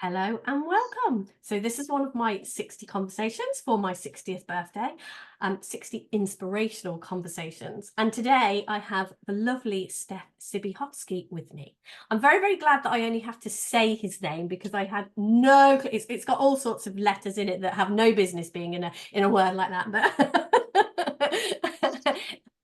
Hello and welcome. So this is one of my 60 conversations for my 60th birthday, 60 inspirational conversations. And today I have the lovely Stef Cybichowski with me. I'm very, very glad that I only have to say his name because I had no clue. It's got all sorts of letters in it that have no business being in a word like that. But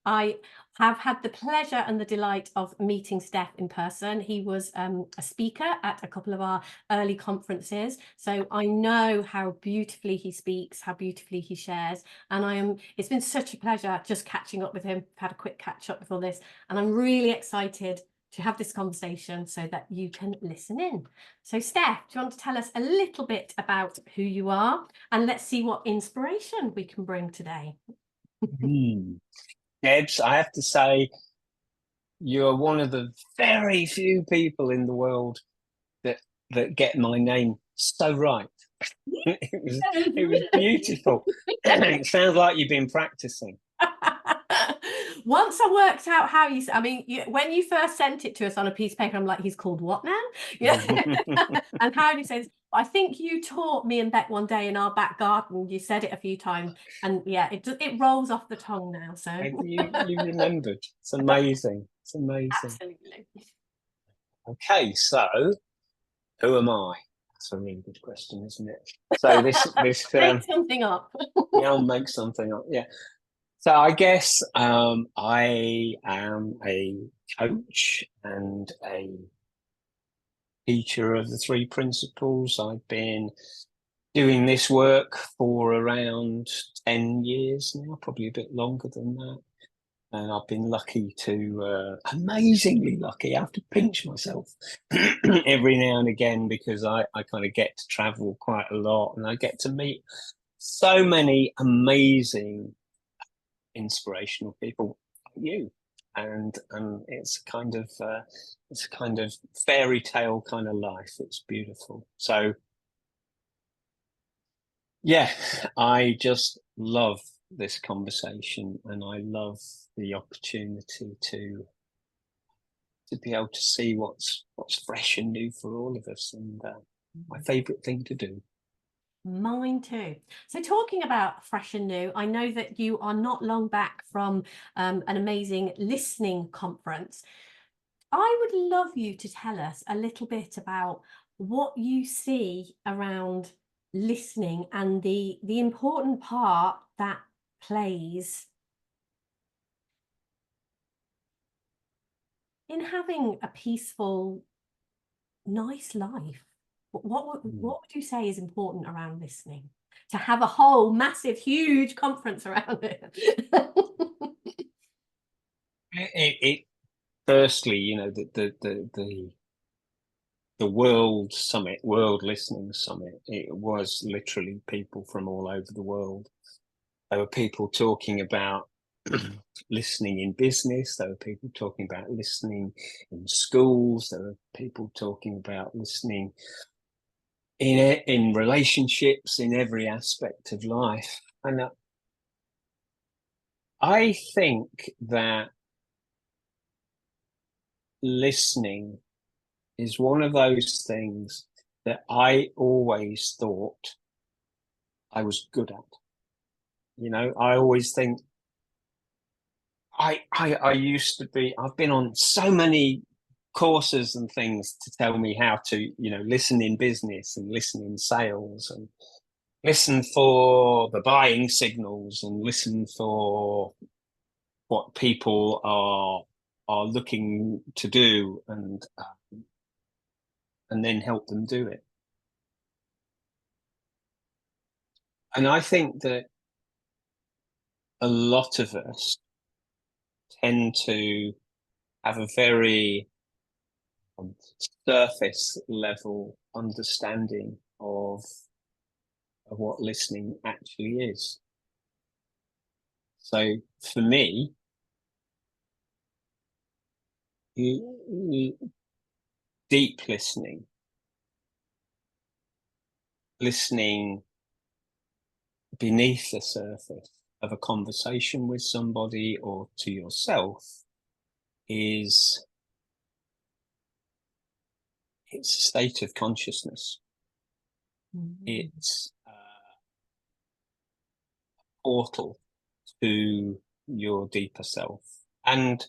I have had the pleasure and the delight of meeting Stef in person. He was a speaker at a couple of our early conferences, so I know how beautifully he speaks, how beautifully he shares, and it's been such a pleasure just catching up with him. I've had a quick catch up before this, and I'm really excited to have this conversation so that you can listen in. So Stef, do you want to tell us a little bit about who you are, and let's see what inspiration we can bring today? Debs, I have to say, you're one of the very few people in the world that get my name so right. It was beautiful. It sounds like you've been practicing. Once I worked out how when you first sent it to us on a piece of paper, I'm like, he's called what now? Yeah. And how do you say this? I think you taught me and Beck one day in our back garden. You said it a few times, and yeah, it rolls off the tongue now. So You remembered. It's amazing. It's amazing. Absolutely. Okay, so who am I? That's a really good question, isn't it? So this Make something up. Yeah, I'll make something up. Yeah. So I guess I am a coach and a teacher of the three principles. I've been doing this work for around 10 years now, probably a bit longer than that. And I've been amazingly lucky. I have to pinch myself every now and again because I kind of get to travel quite a lot and I get to meet so many amazing, inspirational people like you. And it's a kind of fairy tale kind of life. It's beautiful. So yeah, I just love this conversation and I love the opportunity to be able to see what's fresh and new for all of us, and my favorite thing to do. Mine too. So talking about fresh and new, I know that you are not long back from an amazing listening conference. I would love you to tell us a little bit about what you see around listening and the important part that plays in having a peaceful, nice life. What would you say is important around listening? To have a whole massive, huge conference around it. It firstly, the World Summit, World Listening Summit, it was literally people from all over the world. There were people talking about listening in business. There were people talking about listening in schools. There were people talking about listening in relationships, in every aspect of life. And I think that listening is one of those things that I always thought I was good at. I always think I used to be, I've been on so many courses and things to tell me how to, listen in business and listen in sales and listen for the buying signals and listen for what people are looking to do and then help them do it. And I think that a lot of us tend to have a very surface level understanding of what listening actually is. So for me, deep listening beneath the surface of a conversation with somebody or to yourself it's a state of consciousness. It's a portal to your deeper self and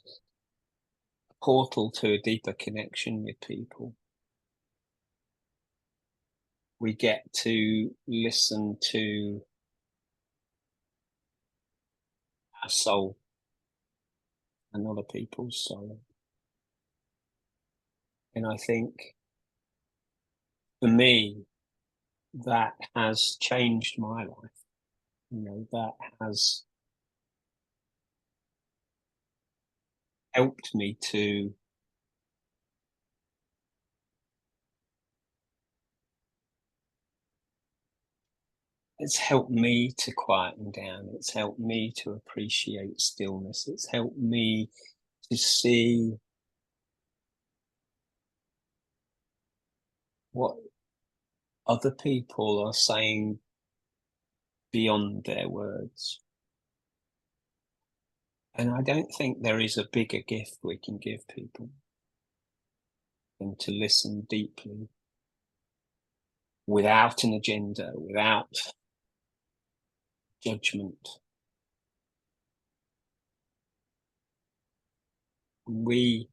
a portal to a deeper connection with people. We get to listen to our soul and other people's soul. And I think for me, that has changed my life. You know, that has helped me to it's helped me to quieten down. It's helped me to appreciate stillness. It's helped me to see what other people are saying beyond their words. And I don't think there is a bigger gift we can give people than to listen deeply without an agenda, without judgment. When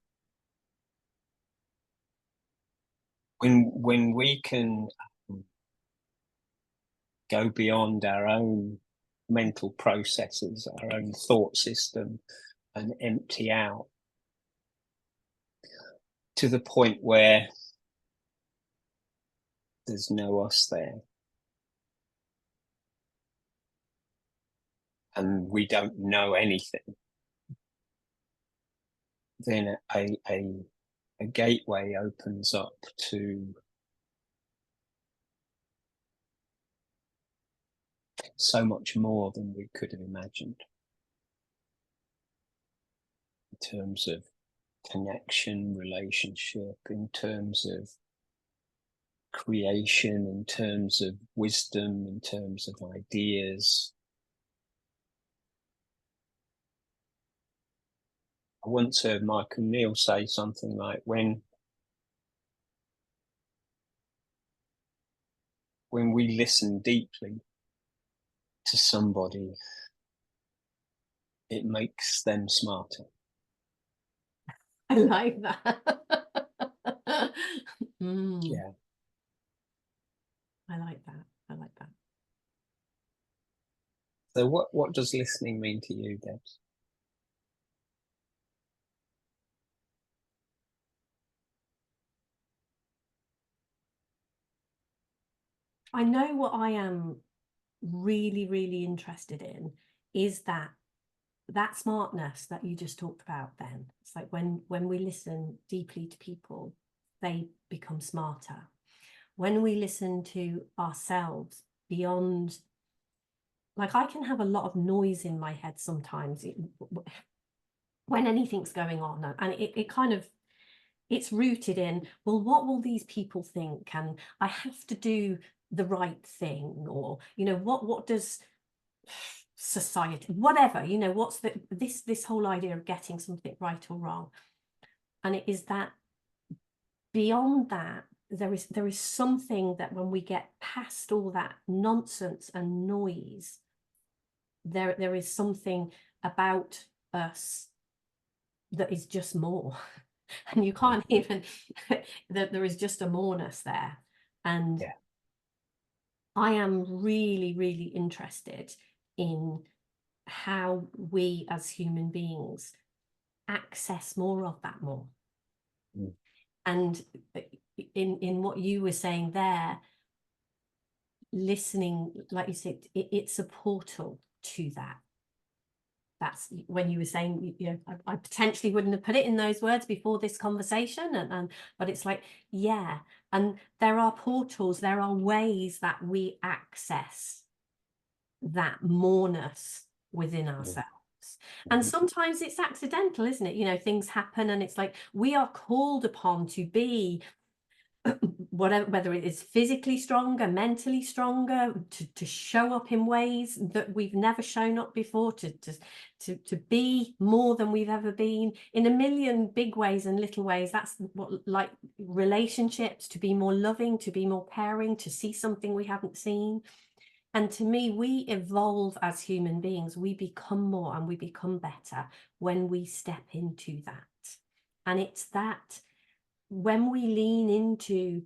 we can go beyond our own mental processes, our own thought system, and empty out to the point where there's no us there, and we don't know anything, then a gateway opens up to so much more than we could have imagined in terms of connection, relationship, in terms of creation, in terms of wisdom, in terms of ideas. I once heard Michael Neal say something like, when we listen deeply to somebody, it makes them smarter. I like that. Yeah. I like that. I like that. So what does listening mean to you, Debs? I know what I am really, really interested in is that smartness that you just talked about then. It's like when we listen deeply to people, they become smarter. When we listen to ourselves beyond, like I can have a lot of noise in my head sometimes when anything's going on, and it kind of, it's rooted in, well, what will these people think? And I have to do the right thing, or, you know, what does society, whatever, you know, what's this whole idea of getting something right or wrong. And it is that beyond that, there is something that when we get past all that nonsense and noise, there is something about us that is just more. And you can't even, that there is just a moreness there. And Yeah. I am really, really interested in how we as human beings access more of that more. And in what you were saying there, listening, like you said, it's a portal to that. That's when you were saying, you know, I potentially wouldn't have put it in those words before this conversation, and but it's like, yeah, and there are portals, there are ways that we access that moreness within ourselves. And sometimes it's accidental, isn't it? You know, things happen and it's like we are called upon to be whatever, whether it is physically stronger, mentally stronger, to show up in ways that we've never shown up before, to be more than we've ever been in a million big ways and little ways. That's what, like relationships, to be more loving, to be more caring, to see something we haven't seen. And to me, we evolve as human beings. We become more and we become better when we step into that. And it's that when we lean into,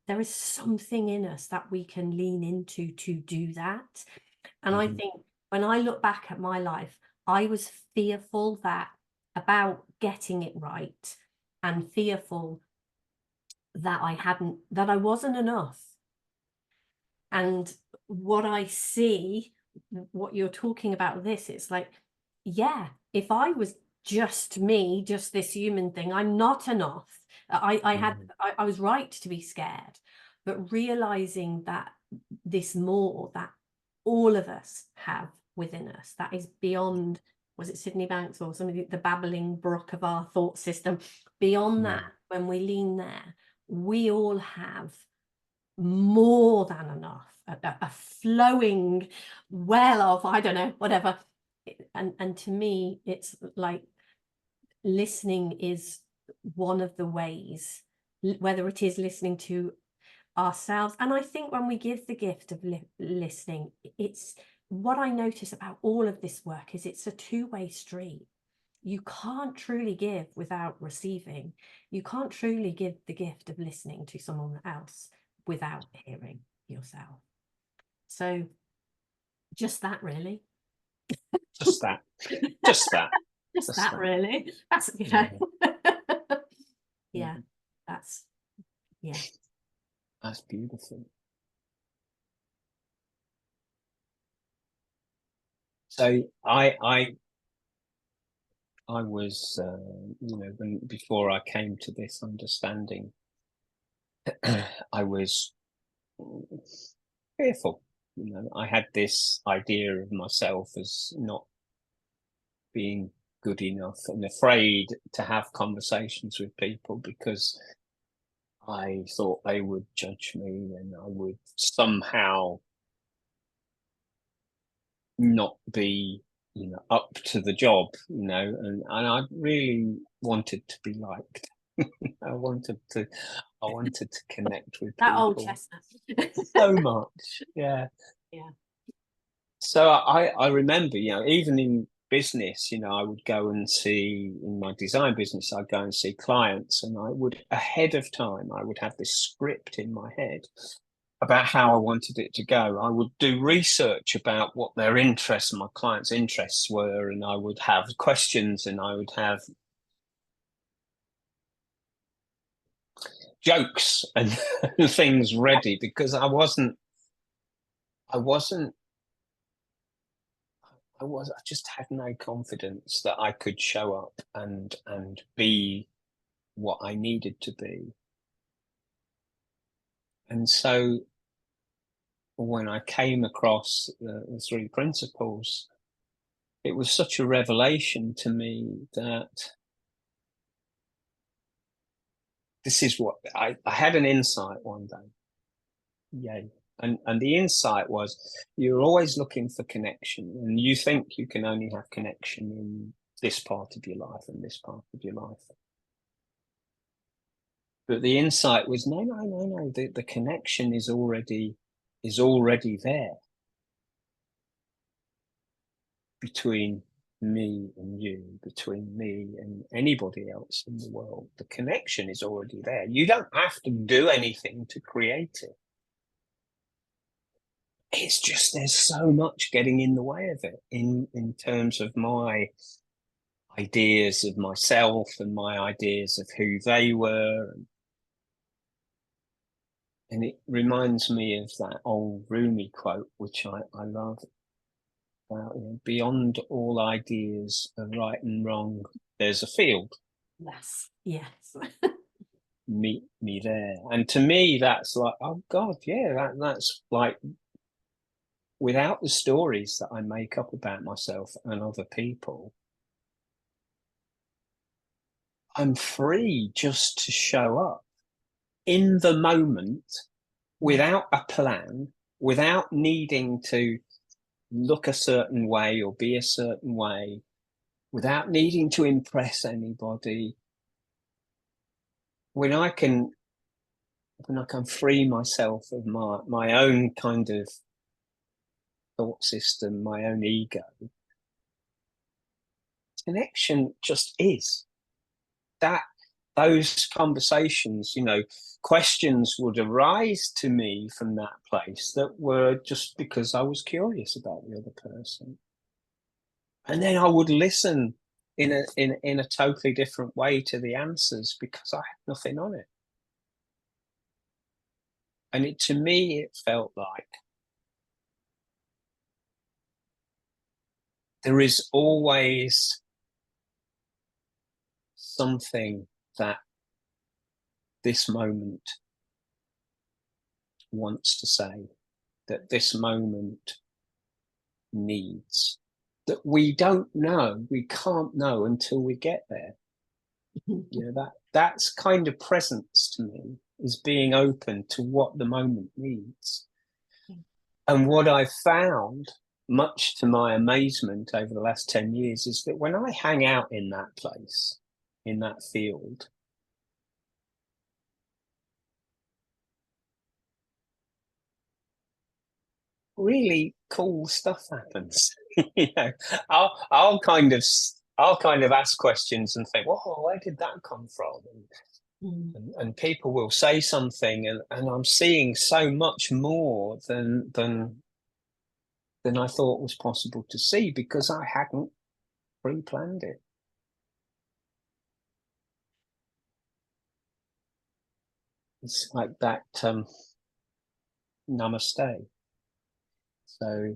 there is something in us that we can lean into to do that. And I think when I look back at my life, I was fearful about getting it right, and fearful that I wasn't enough. And what I see, what you're talking about this, it's like, yeah, if I was just me, just this human thing, I'm not enough. I was right to be scared, but realizing that this more that all of us have within us, that is beyond, was it Sydney Banks or somebody, the babbling brook of our thought system, beyond that, when we lean there, we all have more than enough, a flowing well of, I don't know, whatever. And to me, it's like listening is one of the ways, whether it is listening to ourselves. And I think when we give the gift of listening, it's what I notice about all of this work is it's a two-way street. You can't truly give without receiving. You can't truly give the gift of listening to someone else without hearing yourself. So just that, really. Just that. Just that. Just that, really. That's, you know. Yeah, that's, yeah. That's beautiful. So I was, you know, before I came to this understanding, I was fearful. You know, I had this idea of myself as not being good enough and afraid to have conversations with people because I thought they would judge me and I would somehow not be, you know, up to the job, you know, and I really wanted to be liked. I wanted to connect with That people. old chestnut. So much, yeah. So I remember, you know, even in business, you know, I would go and see, in my design business, I'd go and see clients, and I would, ahead of time, I would have this script in my head about how I wanted it to go. I would do research about what their interests, my clients' interests were, and I would have questions, and I would have jokes and things ready, because I just had no confidence that I could show up and be what I needed to be. And so when I came across the three principles, it was such a revelation to me that this is what I had an insight one day. Yay. And the insight was, you're always looking for connection, and you think you can only have connection in this part of your life and this part of your life. But the insight was, no. The connection is already there between me and you, between me and anybody else in the world. The connection is already there. You don't have to do anything to create it. It's just, there's so much getting in the way of it in terms of my ideas of myself and my ideas of who they were. And it reminds me of that old Rumi quote, which I love, about, you know, beyond all ideas of right and wrong, there's a field. Yes. Meet me there. And to me, that's like, oh God, yeah, that's like, without the stories that I make up about myself and other people, I'm free just to show up in the moment, without a plan, without needing to look a certain way or be a certain way, without needing to impress anybody, when I can free myself of my own kind of thought system, my own ego, connection just is that. Those conversations, questions would arise to me from that place that were just because I was curious about the other person, and then I would listen in a totally different way to the answers because I had nothing on it. And to me, it felt like there is always something that this moment wants to say, that this moment needs, that we don't know, we can't know until we get there. That's kind of presence to me, is being open to what the moment needs. And what I've found, much to my amazement over the last 10 years, is that when I hang out in that place, in that field, really cool stuff happens. I'll kind of ask questions and think, "Whoa, where did that come from?" And people will say something, and I'm seeing so much more than I thought was possible to see because I hadn't pre-planned it. It's like that namaste. So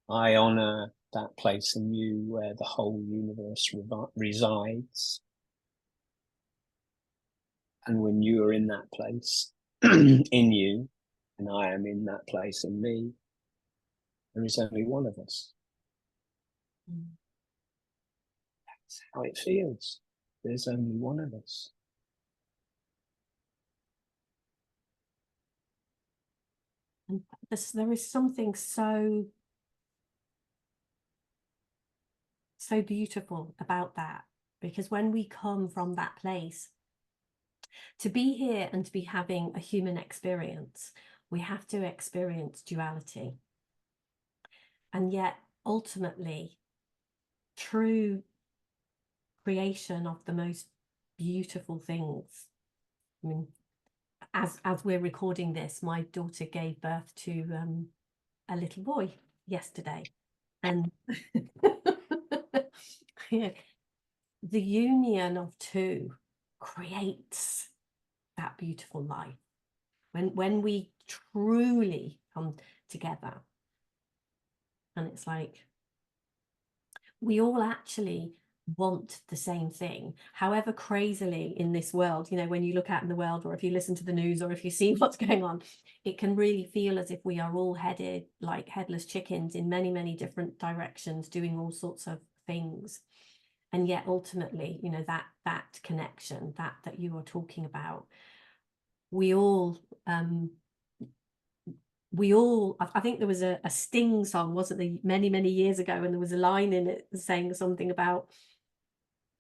I honor that place in you where the whole universe resides. And when you are in that place in you, and I am in that place in me, there is only one of us. That's how it feels. There's only one of us. And there is something so beautiful about that, because when we come from that place, to be here and to be having a human experience, we have to experience duality. And yet, ultimately, true creation of the most beautiful things. I mean, as we're recording this, my daughter gave birth to a little boy yesterday, and the union of two creates that beautiful life. When we truly come together, and it's like we all actually want the same thing, however crazily in this world, when you look out in the world, or if you listen to the news, or if you see what's going on, it can really feel as if we are all headed like headless chickens in many, many different directions, doing all sorts of things. And yet ultimately, that connection that you are talking about, we all I think there was a Sting song, wasn't there, many, many years ago, and there was a line in it saying something about,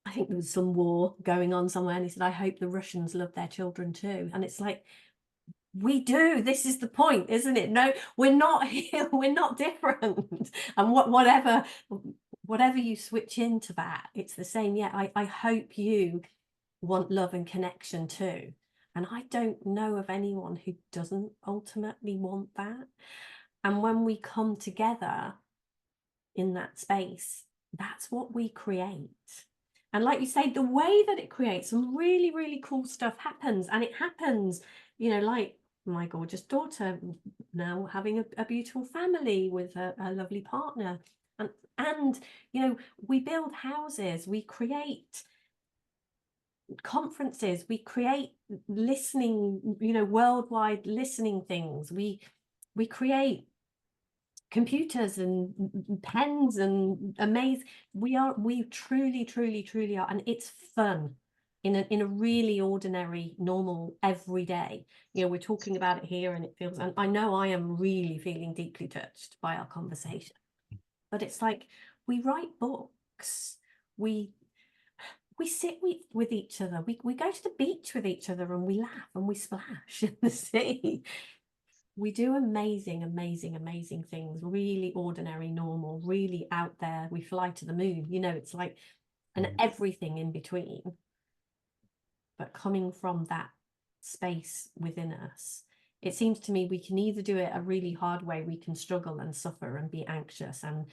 I think there was some war going on somewhere, and he said, "I hope the Russians love their children too." And it's like, we do. This is the point, isn't it? No, we're not here. We're not different. And whatever you switch into that, it's the same. Yeah, I hope you want love and connection too. And I don't know of anyone who doesn't ultimately want that. And when we come together in that space, that's what we create. And like you say, the way that it creates, some really, really cool stuff happens. And it happens, like my gorgeous daughter now having a beautiful family with a lovely partner. And we build houses, we create conferences, we create listening, worldwide listening things, we create computers and pens and we truly are, and it's fun. in a really ordinary, normal, everyday. You know, we're talking about it here and it feels, and I know I am really feeling deeply touched by our conversation, but it's like we write books, we sit with each other, we go to the beach with each other and we laugh and we splash in the sea. We do amazing, amazing, amazing things, really ordinary, normal, really out there. We fly to the moon, you know, it's like, and everything in between. But coming from that space within us, it seems to me we can either do it a really hard way, we can struggle and suffer and be anxious and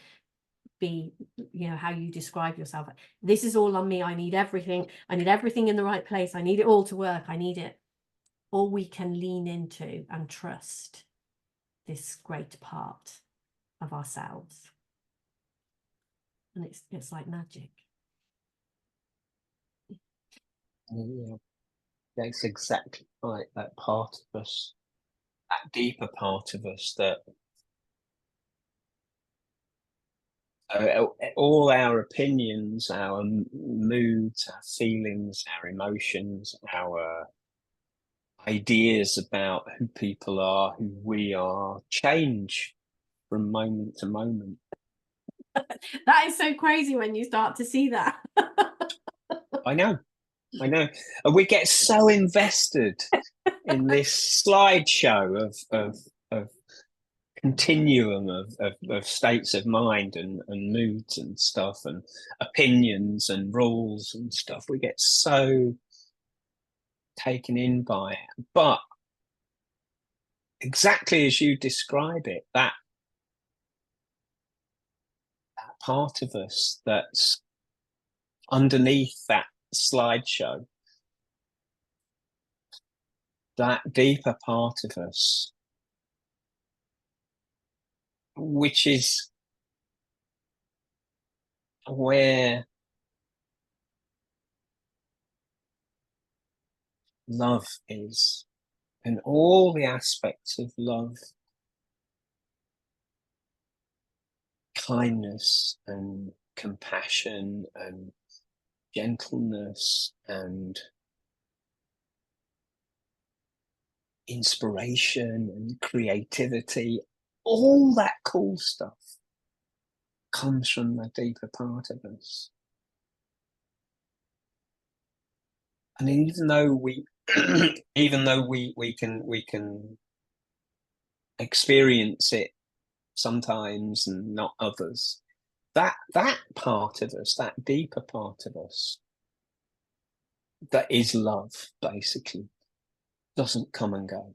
be, you know, how you describe yourself, this is all on me, I need everything in the right place, I need it all to work, I need it. Or we can lean into and trust this great part of ourselves, and it's like magic. Yeah, that's exactly right. That part of us, that deeper part of us, that all our opinions, our moods, our feelings, our emotions, our ideas about who people are, who we are, change from moment to moment. That is so crazy when you start to see that. I know. And we get so invested in this slideshow of continuum of states of mind and moods and stuff and opinions and rules and stuff. We get so taken in by it. But exactly as you describe it, that part of us that's underneath that slideshow, that deeper part of us, which is where love is, and all the aspects of love, kindness and compassion and gentleness and inspiration and creativity, all that cool stuff comes from the deeper part of us. And even though we we can experience it sometimes and not others, that part of us, that deeper part of us that is love, basically, doesn't come and go.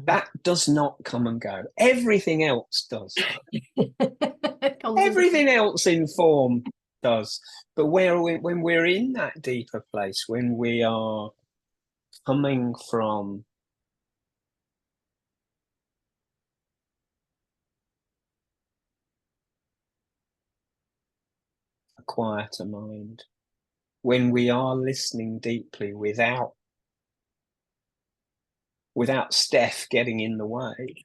That does not come and go. Everything else does. Everything else in form does. But when we're in that deeper place, when we are coming from a quieter mind, when we are listening deeply without Stef getting in the way,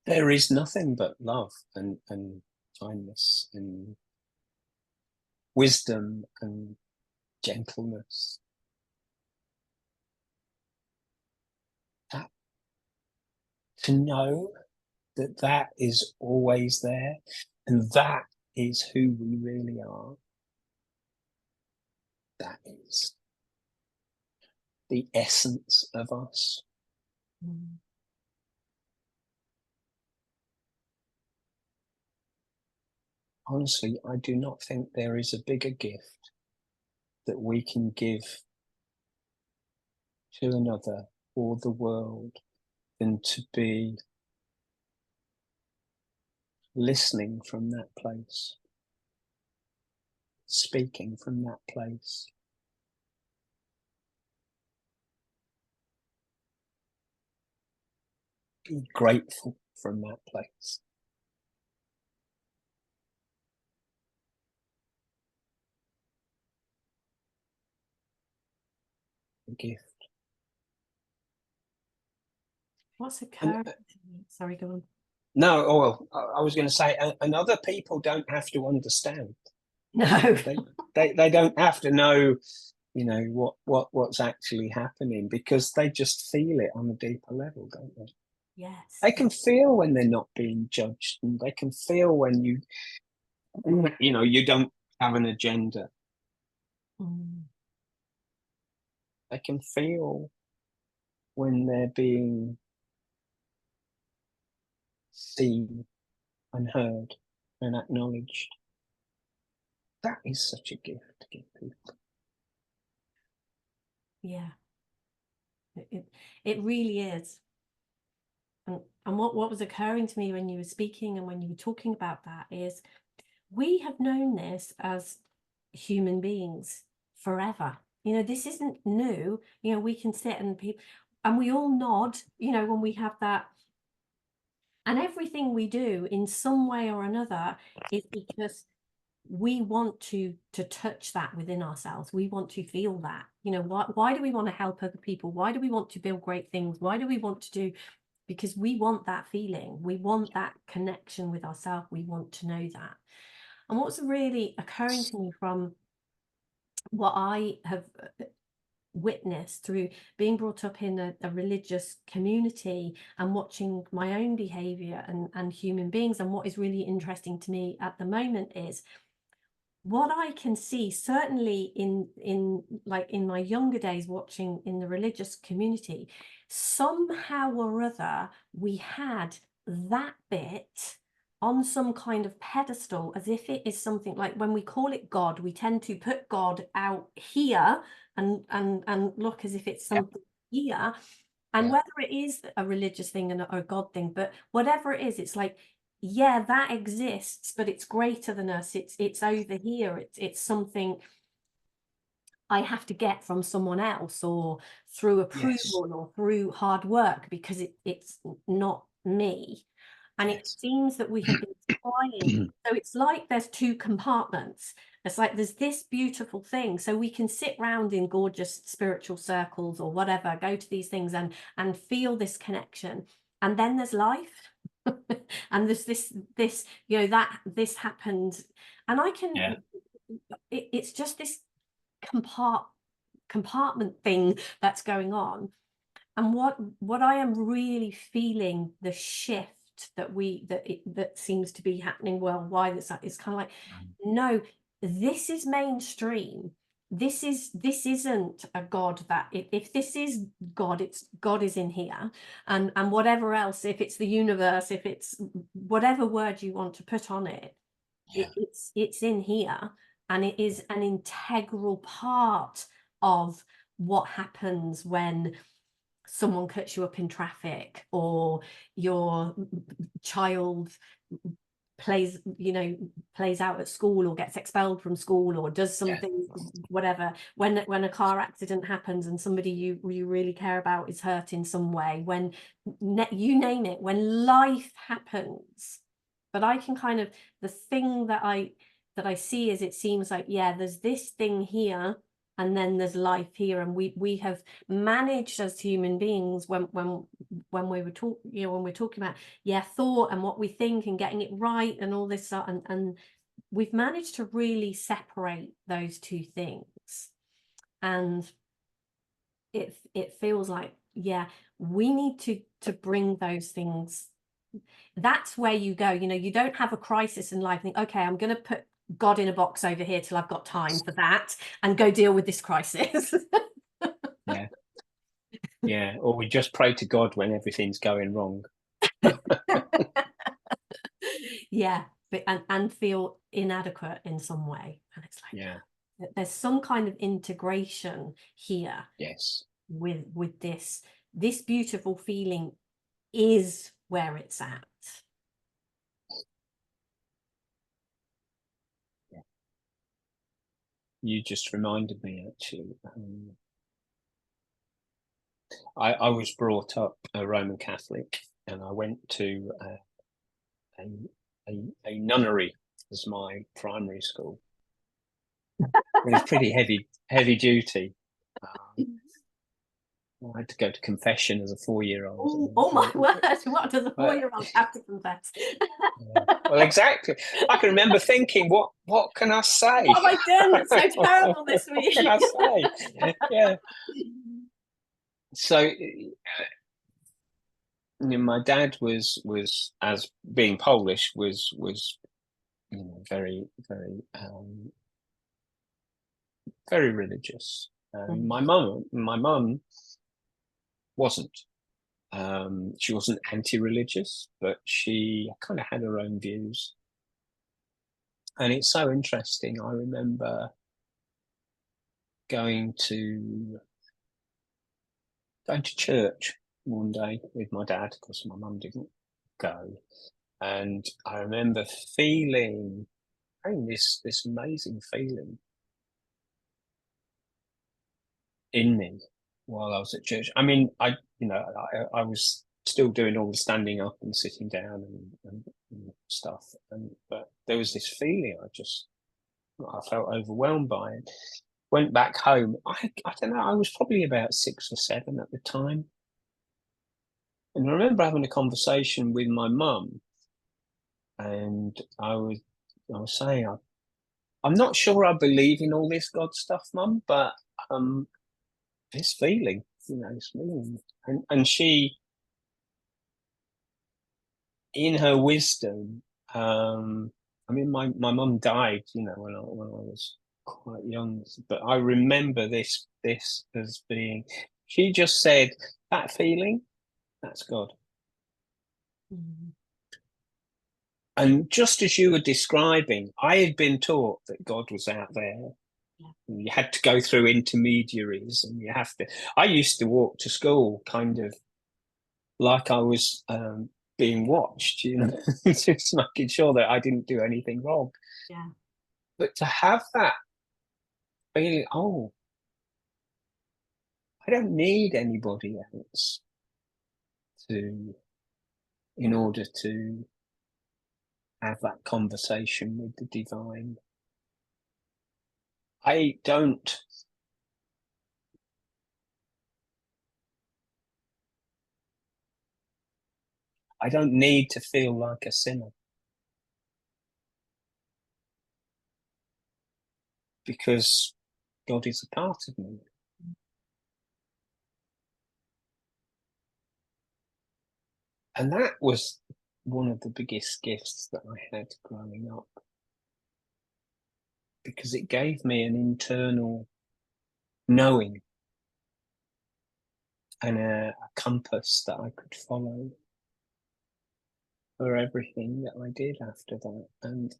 there is nothing but love and kindness and wisdom and gentleness. That, to know that that is always there and that is who we really are, that is the essence of us. Honestly, I do not think there is a bigger gift that we can give to another or the world than to be listening from that place, speaking from that place, be grateful from that place. A gift. What's occurring? Sorry, go on. No, well, I was going to say, and other people don't have to understand. No. They don't have to know, you know, what's actually happening, because they just feel it on a deeper level, don't they? Yes. They can feel when they're not being judged, and they can feel when you know, you don't have an agenda. Mm. They can feel when they're being seen and heard and acknowledged. That is such a gift to give people. Yeah. It really is. And what was occurring to me when you were speaking and when you were talking about that is, we have known this as human beings forever. You know, this isn't new. You know, we can sit and we all nod, you know, when we have that. And everything we do in some way or another is because we want to touch that within ourselves. We want to feel that. You know, why do we want to help other people? Why do we want to build great things? Why do we want to do? Because we want that feeling. We want that connection with ourselves. We want to know that. And what's really occurring to me from what I have witnessed through being brought up in a religious community and watching my own behavior and human beings, and what is really interesting to me at the moment is what I can see, certainly in my younger days, watching in the religious community, somehow or other we had that bit on some kind of pedestal, as if it is something. Like when we call it God, we tend to put God out here and look as if it's something here. And whether it is a religious thing and a God thing, but whatever it is, it's like, yeah, that exists, but it's greater than us. It's over here. It's something I have to get from someone else, or through approval, or through hard work, because it's not me. And it seems that we have been trying. So it's like there's two compartments. It's like there's this beautiful thing. So we can sit round in gorgeous spiritual circles or whatever, go to these things and feel this connection. And then there's life. And there's this, you know, that this happened. And I can, it's just this compartment thing that's going on. And what I am really feeling, the shift that seems to be happening worldwide, it's kind of like, no, this is mainstream. This isn't a God. That if this is God, it's God is in here, and whatever else, if it's the universe, if it's whatever word you want to put on it, it's in here, and it is an integral part of what happens when someone cuts you up in traffic, or your child plays out at school, or gets expelled from school, or does something, whatever, when a car accident happens and somebody you really care about is hurt in some way, when you name it, when life happens. But I can kind of, the thing that I see is, it seems like, yeah, there's this thing here, and then there's life here, and we have managed as human beings, when we were talking, when we're talking about thought and what we think and getting it right and all this, and we've managed to really separate those two things. And it feels like, we need to bring those things. That's where you go, you don't have a crisis in life and think, okay, I'm going to put God in a box over here till I've got time for that and go deal with this crisis. Or we just pray to God when everything's going wrong. And feel inadequate in some way, and it's like, there's some kind of integration here. With this beautiful feeling is where it's at. You just reminded me, actually. I was brought up a Roman Catholic, and I went to a nunnery as my primary school. It was pretty heavy duty. I had to go to confession as a 4-year-old. Oh my word! What does a 4-year-old have to confess? Well, exactly. I can remember thinking, what can I say? What have I done so terrible this What week? can I say? Yeah. So, my dad was, as being Polish, was very, very, very religious. My mum wasn't. She wasn't anti-religious, but she kind of had her own views. And it's so interesting. I remember going to church one day with my dad, because my mum didn't go. And I remember having this amazing feeling in me while I was at church. I mean, I was still doing all the standing up and sitting down and stuff, but there was this feeling I felt overwhelmed by it. Went back home. I don't know. I was probably about 6 or 7 at the time, and I remember having a conversation with my mum, and I was saying, I'm not sure I believe in all this God stuff, Mum, but this feeling, this feeling, and she, in her wisdom, I mean, my mum died, when I was quite young, but I remember this as being. She just said, that feeling, that's God. And just as you were describing, I had been taught that God was out there. You had to go through intermediaries, and I used to walk to school kind of like I was being watched, just making sure that I didn't do anything wrong. Yeah. But to have that feeling, I don't need anybody else in order to have that conversation with the divine. I don't need to feel like a sinner, because God is a part of me. And that was one of the biggest gifts that I had growing up, because it gave me an internal knowing and a compass that I could follow for everything that I did after that. And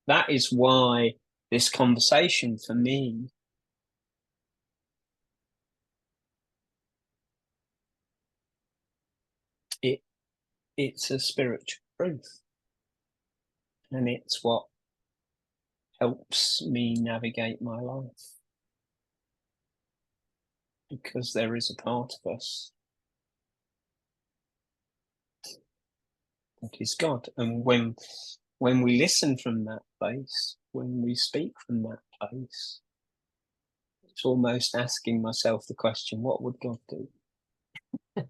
that is why this conversation for me it's a spiritual truth, and it's what helps me navigate my life, because there is a part of us that is God. And when we listen from that place, when we speak from that place, it's almost asking myself the question, what would God do?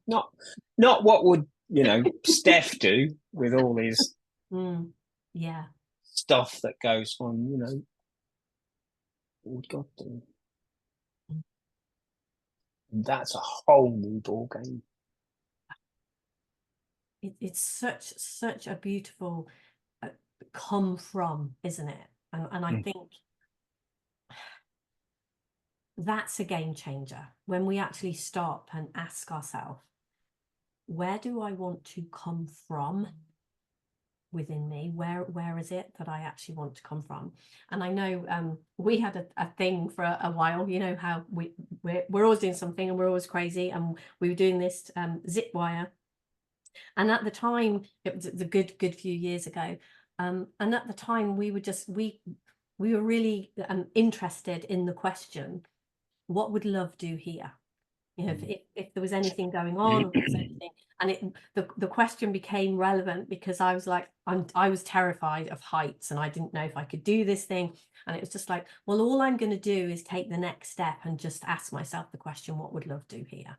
Not what would Stef do with all his yeah stuff that goes on, what would God do? And that's a whole new ball game. It's such a beautiful come from, isn't it? And I think that's a game changer, when we actually stop and ask ourselves, where do I want to come from within me? Where is it that I actually want to come from? And I know we had a thing for a while, how we're always doing something and we're always crazy, and we were doing this zip wire. And at the time, it was a good few years ago, and at the time we were really interested in the question, what would love do here? If there was anything going on, or there was anything, and the question became relevant, because I was like, I was terrified of heights, and I didn't know if I could do this thing, and it was just like, well, all I'm going to do is take the next step and just ask myself the question, what would love do here?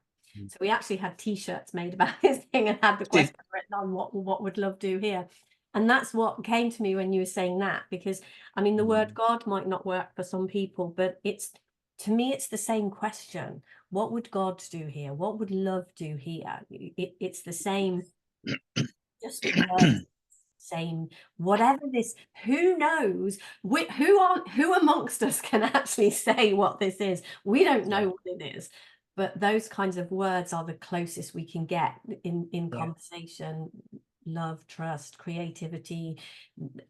So we actually had t-shirts made about this thing and had the question written on, what would love do here? And that's what came to me when you were saying that, because I mean, the word God might not work for some people, but to me, it's the same question. What would God do here? What would love do here? It's the same, just words, same, whatever this, who knows, who amongst us can actually say what this is? We don't know what it is, but those kinds of words are the closest we can get in conversation. Love, trust, creativity,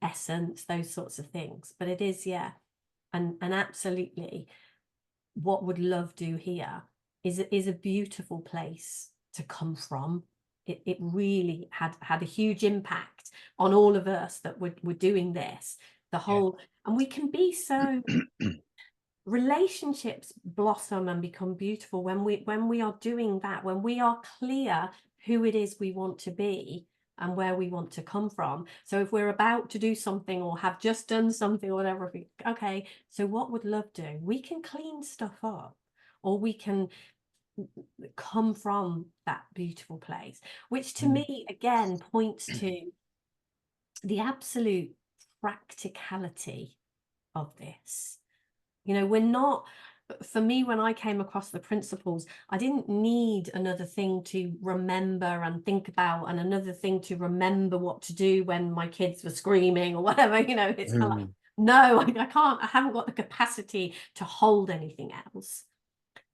essence, those sorts of things. But it is, and absolutely, what would love do here is a beautiful place to come from. It really had a huge impact on all of us that we're doing this. The whole, and we can be so relationships blossom and become beautiful when we are doing that, when we are clear who it is we want to be and where we want to come from. So if we're about to do something or have just done something or whatever, okay, so what would love do? We can clean stuff up, or we can come from that beautiful place, which to me again points to the absolute practicality of this. You know, we're not, for me, when I came across the principles, I didn't need another thing to remember and think about, and another thing to remember what to do when my kids were screaming or whatever, you know. It's kind of like, no, I can't, I haven't got the capacity to hold anything else.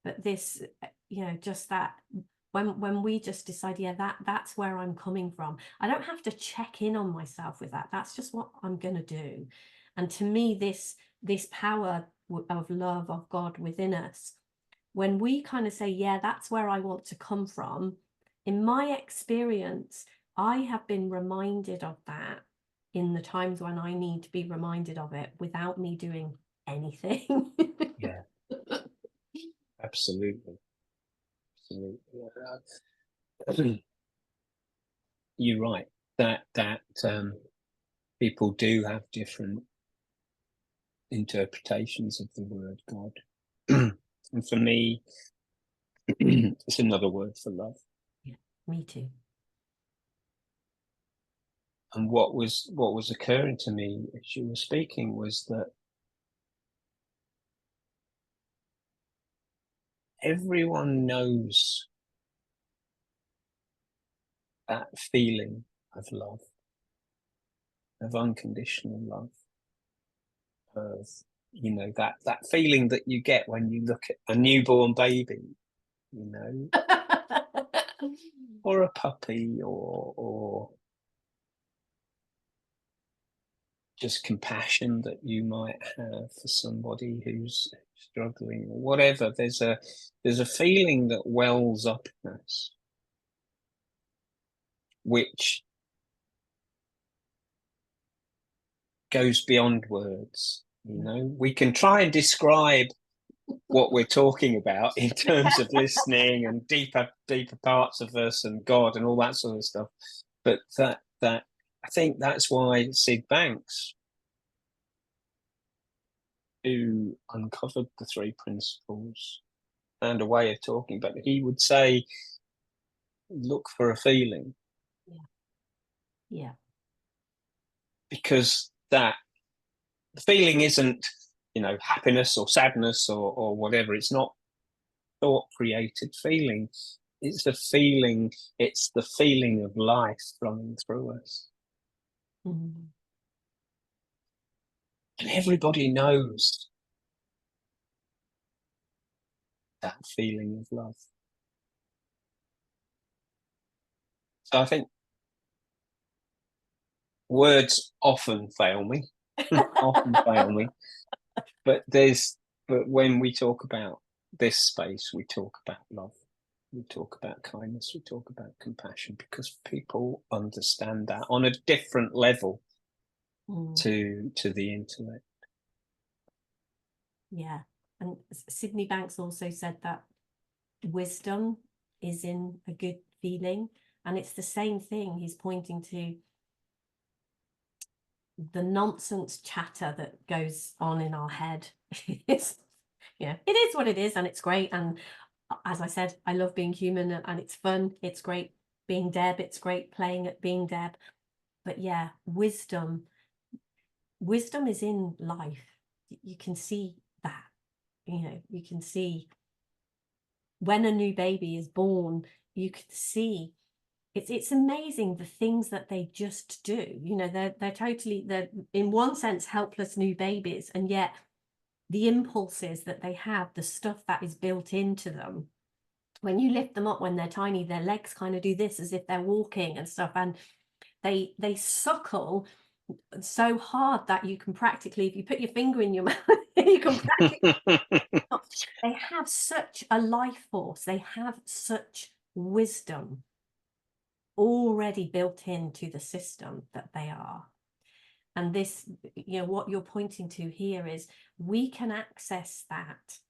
But this, you know, just that, when we just decide, that's where I'm coming from. I don't have to check in on myself with that. That's just what I'm going to do. And to me, this power of love of God within us, when we kind of say, that's where I want to come from, in my experience, I have been reminded of that in the times when I need to be reminded of it without me doing anything. Absolutely. You're right that people do have different interpretations of the word God. And for me, it's another word for love. Yeah, me too. And what was occurring to me as you were speaking was that everyone knows that feeling of love, of unconditional love, of, you know, that feeling that you get when you look at a newborn baby, you know, or a puppy, or just compassion that you might have for somebody who's struggling or whatever. There's a feeling that wells up in us, which goes beyond words. You know, we can try and describe what we're talking about in terms of listening and deeper parts of us and God and all that sort of stuff. But that I think that's why Sid Banks, who uncovered the three principles, found a way of talking, but he would say, look for a feeling. Yeah. Because that the feeling isn't, you know, happiness or sadness or whatever. It's not thought created feeling. It's the feeling of life running through us. Mm-hmm. And everybody knows that feeling of love. So I think words often fail me, but when we talk about this space, we talk about love, we talk about kindness, we talk about compassion, because people understand that on a different level to the intellect. Yeah. And Sydney Banks also said that wisdom is in a good feeling, and it's the same thing. He's pointing to the nonsense chatter that goes on in our head. It is what it is, and it's great. And as I said, I love being human, and it's fun. It's great being Deb. It's great playing at being Deb. But yeah, wisdom is in life. You can see that, you can see when a new baby is born, you can see it's amazing the things that they just do. They're in one sense helpless new babies, and yet the impulses that they have, the stuff that is built into them, when you lift them up when they're tiny, their legs kind of do this as if they're walking and stuff, and they suckle so hard that you can practically, if you put your finger in your mouth, you can practically they have such a life force, they have such wisdom already built into the system that they are. And this, what you're pointing to here is we can access that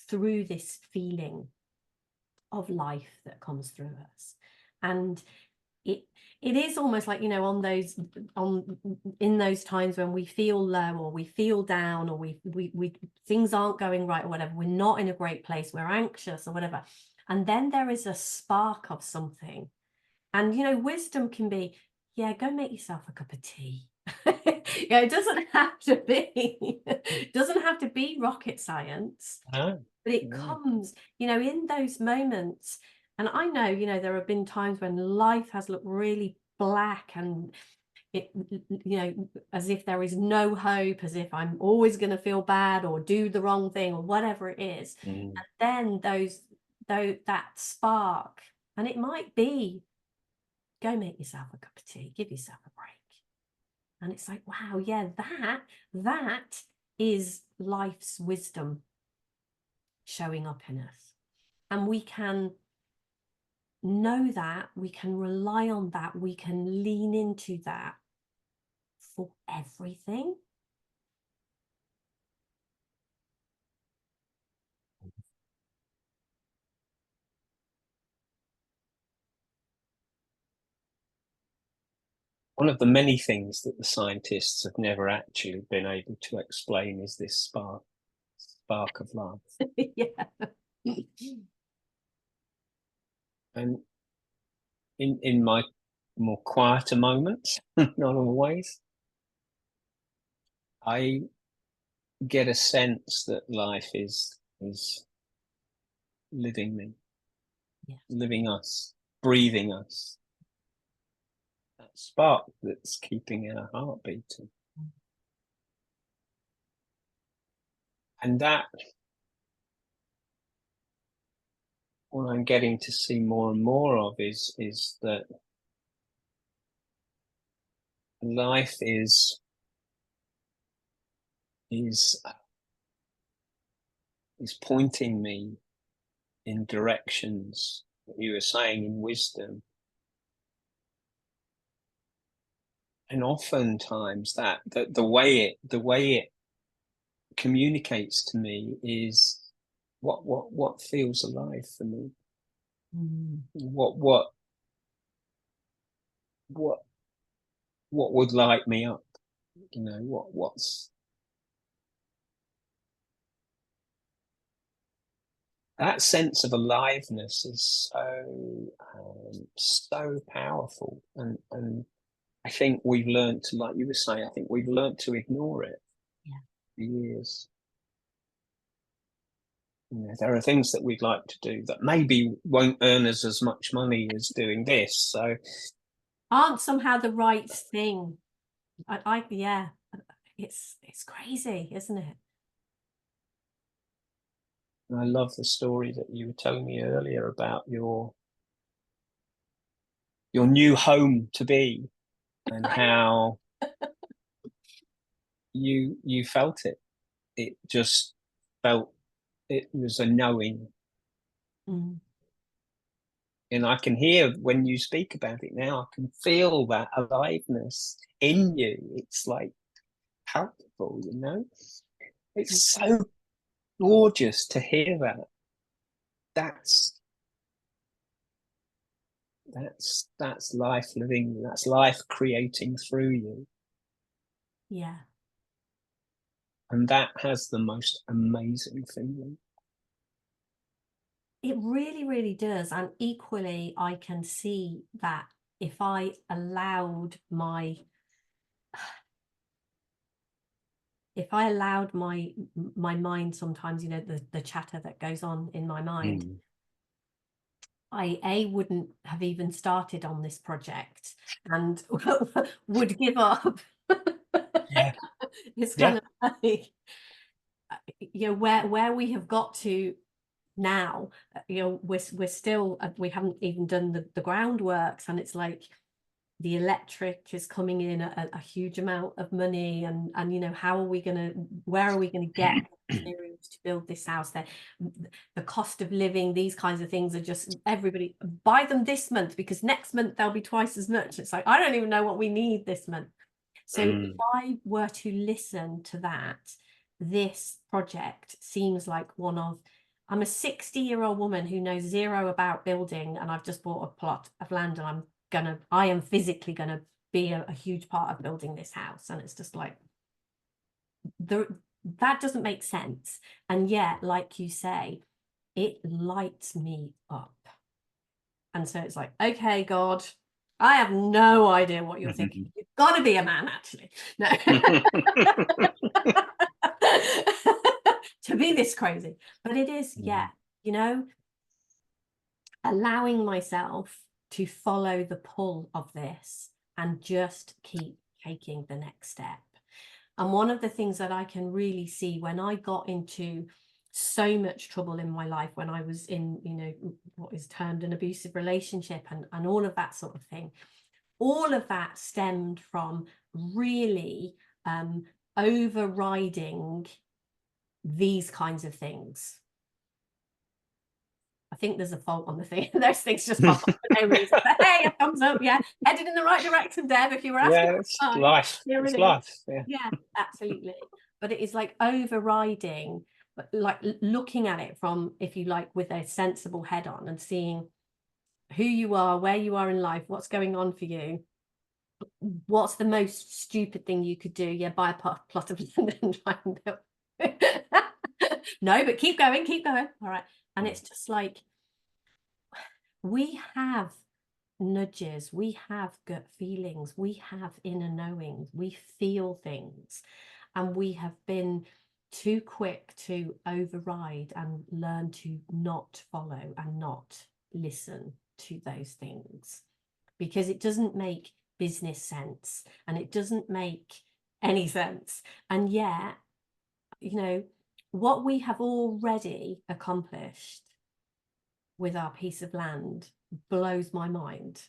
through this feeling of life that comes through us. And it is almost like, in those times when we feel low or we feel down, or we things aren't going right or whatever, we're not in a great place, we're anxious or whatever, and then there is a spark of something. And wisdom can be, go make yourself a cup of tea. It doesn't have to be rocket science. No, but it comes, in those moments. And I know, there have been times when life has looked really black, and it, as if there is no hope, as if I'm always going to feel bad or do the wrong thing or whatever it is. And then that spark, and it might be, go make yourself a cup of tea, give yourself a break. And it's like, wow, yeah, that is life's wisdom showing up in us. And we can know that, we can rely on that, we can lean into that for everything. One of the many things that the scientists have never actually been able to explain is this spark of life. Yeah. And in my more quieter moments, not always, I get a sense that life is living me, living us, breathing us. That spark that's keeping our heart beating. And that, what I'm getting to see more and more of is that life is pointing me in directions that you were saying in wisdom. And oftentimes that the way it communicates to me is what feels alive for me. What would light me up? What's that sense of aliveness is so powerful, and I think we've learned to, like you were saying, I think we've learned to ignore it for years. There are things that we'd like to do that maybe won't earn us as much money as doing this, so aren't somehow the right thing. Yeah, it's crazy, isn't it? I love the story that you were telling me earlier about your new home to be, and how you felt it. It just felt, it was a knowing. And I can hear when you speak about it now, I can feel that aliveness in you. It's like palpable, It's so gorgeous to hear that. That's life living, that's life creating through you. Yeah. And that has the most amazing feeling. It really, really does. And equally, I can see that if I allowed my mind sometimes, you know, the chatter that goes on in my mind, I wouldn't have even started on this project and would give up. Yeah. It's kind of like, you know, where we have got to now, you know, we're still, we haven't even done the groundworks, and it's like the electric is coming in at a huge amount of money, and you know, where are we gonna get materials to build this house? There, the cost of living, these kinds of things are just, everybody buy them this month because next month they'll be twice as much. It's like, I don't even know what we need this month. So if I were to listen to that, this project seems like one of, I'm a 60-year-old woman who knows zero about building, and I've just bought a plot of land, and I am physically gonna be a huge part of building this house. And it's just like, that doesn't make sense. And yet, like you say, it lights me up. And so it's like, okay, God, I have no idea what you're thinking. You've got to be a man, actually. No. To be this crazy. But it is, yeah, you know, allowing myself to follow the pull of this and just keep taking the next step. And one of the things that I can really see when I got into so much trouble in my life, when I was in, you know, what is termed an abusive relationship, and all of that sort of thing, all of that stemmed from really overriding these kinds of things. I think there's a fault on the thing. Those things just pop up for no reason. But hey, a thumbs up, yeah. Headed in the right direction, Deb, if you were asking. Yeah, it's life. It's life. Yeah, absolutely. But it is like overriding, like looking at it from, if you like, with a sensible head on, and seeing who you are, where you are in life, what's going on for you. What's the most stupid thing you could do? Yeah, buy a plot of land and try and build. No, but keep going. All right. And it's just like, we have nudges, we have gut feelings, we have inner knowings, we feel things, and we have been too quick to override and learn to not follow and not listen to those things, because it doesn't make business sense and it doesn't make any sense. And yet, you know, what we have already accomplished with our piece of land blows my mind.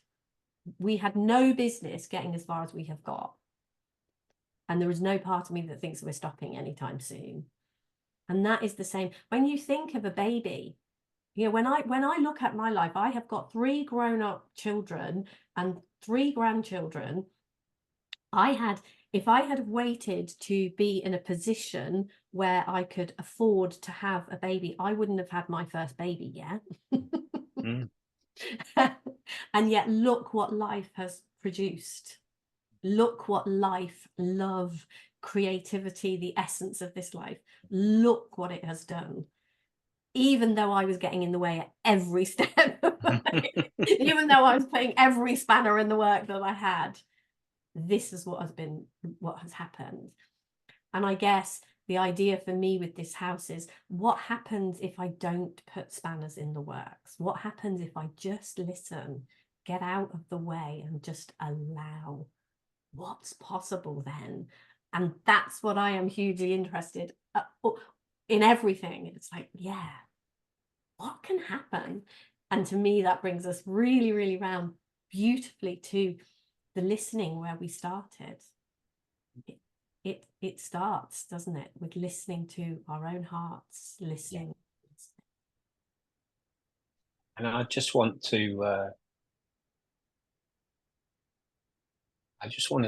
We had no business getting as far as we have got, and there is no part of me that thinks we're stopping anytime soon. And that is the same when you think of a baby. You know, when I look at my life, I have got 3 grown-up children and 3 grandchildren. If I had waited to be in a position where I could afford to have a baby, I wouldn't have had my first baby yet. And yet, look what life has produced. Look what life, love, creativity, the essence of this life, look what it has done. Even though I was getting in the way at every step, even though I was putting every spanner in the work that I had, this is what has happened. And I guess the idea for me with this house is, what happens if I don't put spanners in the works? What happens if I just listen, get out of the way, and just allow? What's possible then? And that's what I am hugely interested in everything. It's like, yeah, what can happen? And to me, that brings us really, really round beautifully to the listening where we started. It starts, doesn't it, with listening to our own hearts, listening. And I just want to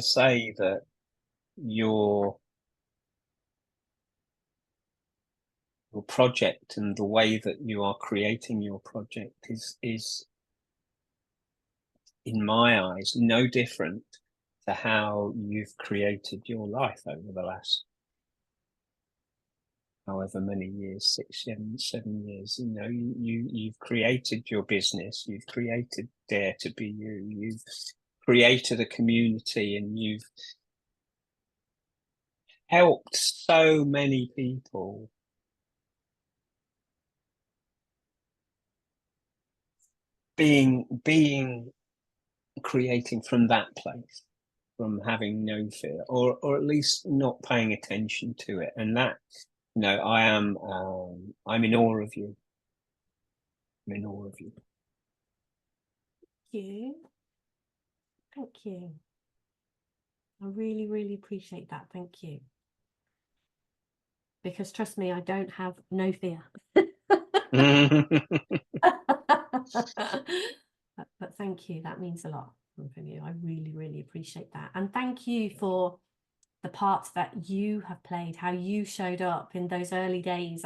say that your project and the way that you are creating your project is in my eyes no different to how you've created your life over the last however many years, 6, 7 years. You know, you've created your business, you've created Dare to Be You, created a community, and you've helped so many people. Creating from that place, from having no fear, or at least not paying attention to it. And that, I'm in awe of you. I'm in awe of you. Thank you. I really, really appreciate that. Thank you. Because trust me, I don't have no fear. But thank you. That means a lot from you. I really, really appreciate that. And thank you for the parts that you have played, how you showed up in those early days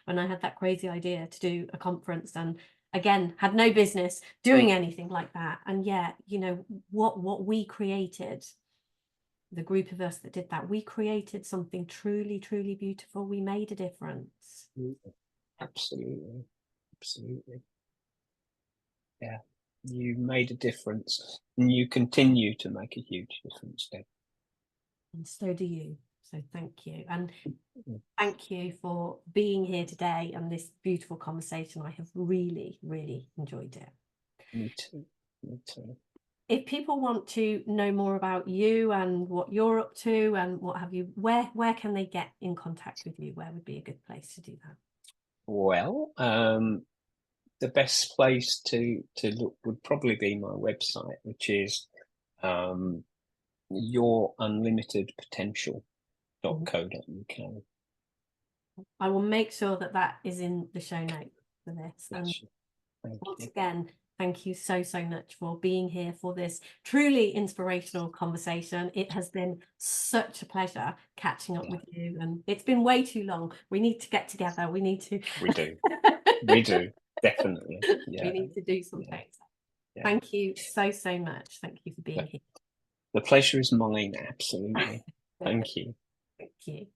when I had that crazy idea to do a conference, and again, had no business doing anything like that. And yet, what we created, the group of us that did that, we created something truly, truly beautiful. We made a difference. Absolutely. Yeah, you made a difference, and you continue to make a huge difference, Deb. And so do you. So thank you. And thank you for being here today and this beautiful conversation. I have really, really enjoyed it. Me too. If people want to know more about you and what you're up to and what have you, where can they get in contact with you? Where would be a good place to do that? Well, the best place to look would probably be my website, which is yourunlimitedpotential.co.uk. I will make sure that is in the show notes for this. And once again, thank you so much for being here for this truly inspirational conversation. It has been such a pleasure catching up with you, and it's been way too long. We need to get together. We do definitely. We need to do something. Thank you so much. Thank you for being here. The pleasure is mine. Absolutely. Thank you. Thank you.